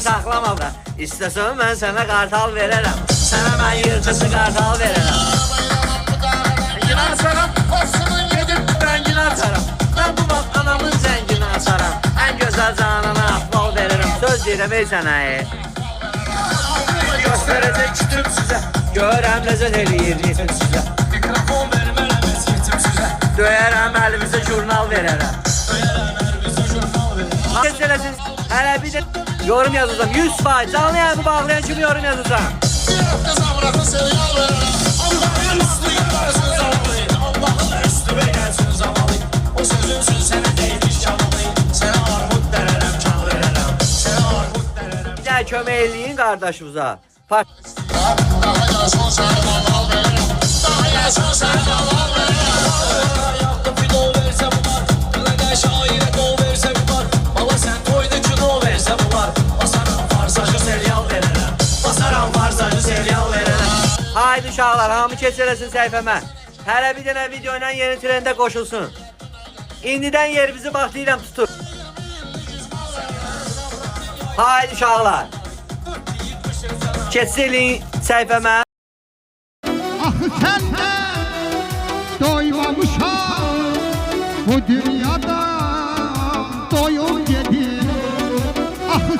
saxlama da. İstəsən mən sənə qartal verərəm. Sənə mən yırtıcı qartal verərəm. Rəngini açaram, pasını gedib rəngini açaram. Mən bu vaxt anamın zəngini açaram. Ən gözəl canına ahval verirəm. Söz deyirəm ey sənə. Göstərəcək kütüm sizə. Görəm ləzzət eləyir yetim sizə. Mikrofon vermərəm yetim sizə. Döyərəm əlimizə jurnal verərəm. Keçələsin, hələ bir də yorum yazacağım. 100%. Canlı yayımı bağlayan kimi yorum yazacağım. Allah'ın üstü yaparsınız ağlayın. Allah'ın üstü ve gelsin zavalıyın. O sözünsün sənə deymiş çalmalıyın. Sənə armut dərərəm, çal verərəm. Sənə armut dərərəm. Bir daha kömək eləyin qardaşımıza. Daha yaşın sənə qaval verərəm. Daha yaşın sənə qaval verərəm. Yaptım fidol versə bu var. Qılaqa şairə qol versə bu var. Bala sən toyda kino versə bu var. Basaram farsajı serial verərəm. Basaram farsajı serial verərəm. Haydi uşaqlar, hamı keçələsin səhifəmə. Hələ bir dənə video ilə yeni trendə qoşulsun. İndidən yerimizi baxlayıram tutur. Haydi uşaqlar. Keçsin səhifəmə. Axı səndə doymamışam bu dünyada doyum gedir. Axı